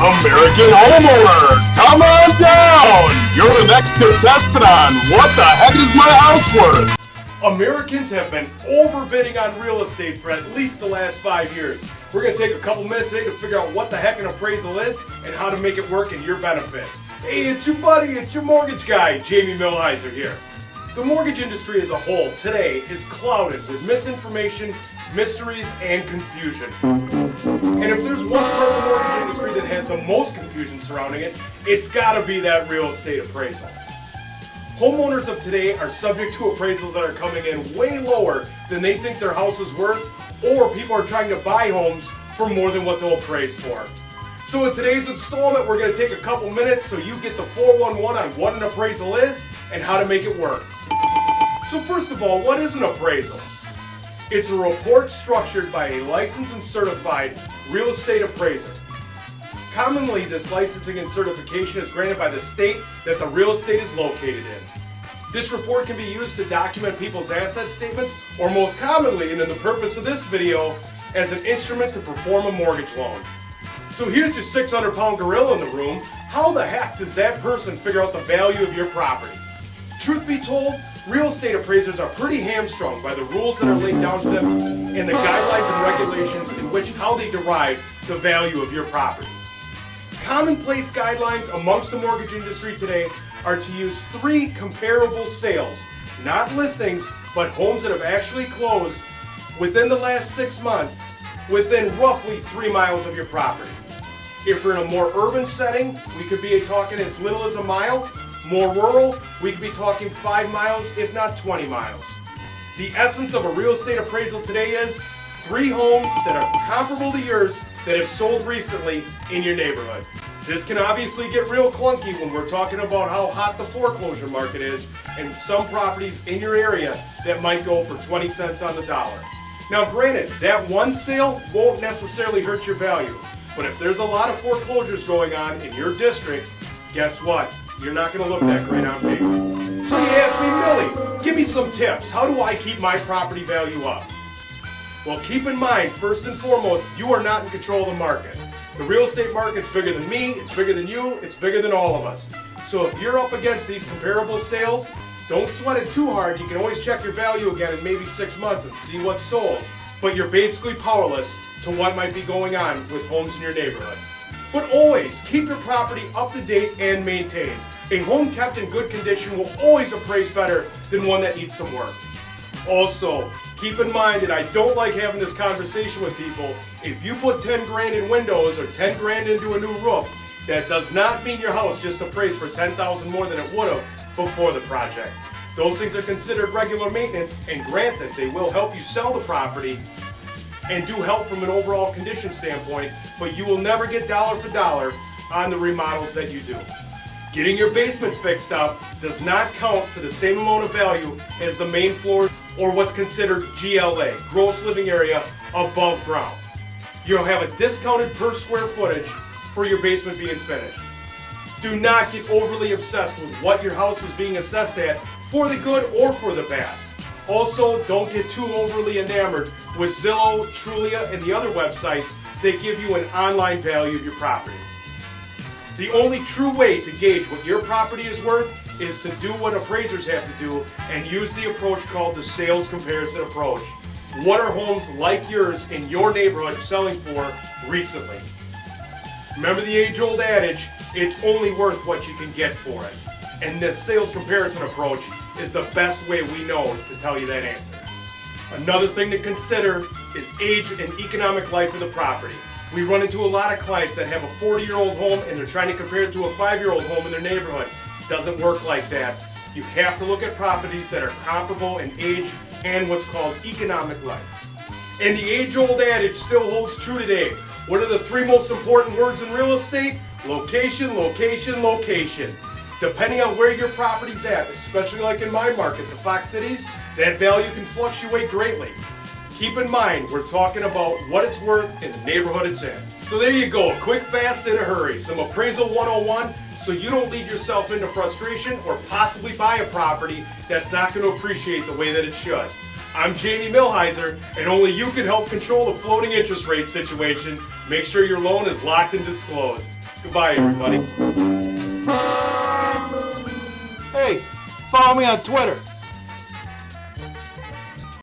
American homeowner, come on down! You're the next contestant on What the Heck is My House Worth? Americans have been overbidding on real estate for at least the last 5 years. We're going to take a couple minutes today to figure out what the heck an appraisal is and how to make it work in your benefit. Hey, it's your buddy, it's your mortgage guy, Jamie Millhiser here. The mortgage industry as a whole today is clouded with misinformation, mysteries, and confusion. And if there's one part of the mortgage industry that has the most confusion surrounding it, it's got to be that real estate appraisal. Homeowners of today are subject to appraisals that are coming in way lower than they think their house is worth, or people are trying to buy homes for more than what they'll appraise for. So in today's installment, we're going to take a couple minutes so you get the 411 on what an appraisal is and how to make it work. So first of all, what is an appraisal? It's a report structured by a licensed and certified real estate appraiser. Commonly, this licensing and certification is granted by the state that the real estate is located in. This report can be used to document people's asset statements, or most commonly, and in the purpose of this video, as an instrument to perform a mortgage loan. So here's your 600-pound gorilla in the room. How the heck does that person figure out the value of your property? Truth be told, real estate appraisers are pretty hamstrung by the rules that are laid down to them and the guidelines and regulations in which how they derive the value of your property. Commonplace guidelines amongst the mortgage industry today are to use 3 comparable sales, not listings, but homes that have actually closed within the last 6 months, within roughly 3 miles of your property. If we're in a more urban setting, we could be talking as little as a mile. More rural, we could be talking 5 miles, if not 20 miles. The essence of a real estate appraisal today is 3 homes that are comparable to yours that have sold recently in your neighborhood. This can obviously get real clunky when we're talking about how hot the foreclosure market is and some properties in your area that might go for 20 cents on the dollar. Now granted, that one sale won't necessarily hurt your value, but if there's a lot of foreclosures going on in your district, guess what? You're not going to look that great on paper. So you ask me, Millie, give me some tips. How do I keep my property value up? Well, keep in mind, first and foremost, you are not in control of the market. The real estate market's bigger than me, it's bigger than you, it's bigger than all of us. So if you're up against these comparable sales, don't sweat it too hard. You can always check your value again in maybe 6 months and see what's sold. But you're basically powerless to what might be going on with homes in your neighborhood. But always keep your property up to date and maintained. A home kept in good condition will always appraise better than one that needs some work. Also, keep in mind that I don't like having this conversation with people. If you put 10 grand in windows or 10 grand into a new roof, that does not mean your house just appraised for 10,000 more than it would have before the project. Those things are considered regular maintenance, and granted, they will help you sell the property and do help from an overall condition standpoint, but you will never get dollar for dollar on the remodels that you do. Getting your basement fixed up does not count for the same amount of value as the main floor or what's considered GLA, gross living area, above ground. You'll have a discounted per square footage for your basement being finished. Do not get overly obsessed with what your house is being assessed at for the good or for the bad. Also, don't get too overly enamored with Zillow, Trulia, and the other websites that give you an online value of your property. The only true way to gauge what your property is worth is to do what appraisers have to do and use the approach called the sales comparison approach. What are homes like yours in your neighborhood selling for recently? Remember the age-old adage, it's only worth what you can get for it. And the sales comparison approach is the best way we know to tell you that answer. Another thing to consider is age and economic life of the property. We run into a lot of clients that have a 40-year-old home and they're trying to compare it to a 5-year-old home in their neighborhood. Doesn't work like that. You have to look at properties that are comparable in age and what's called economic life. And the age-old adage still holds true today. What are the 3 most important words in real estate? Location, location, location. Depending on where your property's at, especially like in my market, the Fox Cities, that value can fluctuate greatly. Keep in mind, we're talking about what it's worth in the neighborhood it's in. So there you go, quick, fast, in a hurry. Some appraisal 101 so you don't lead yourself into frustration or possibly buy a property that's not going to appreciate the way that it should. I'm Jamie Millhiser, and only you can help control the floating interest rate situation. Make sure your loan is locked and disclosed. Goodbye, everybody. Hey, follow me on Twitter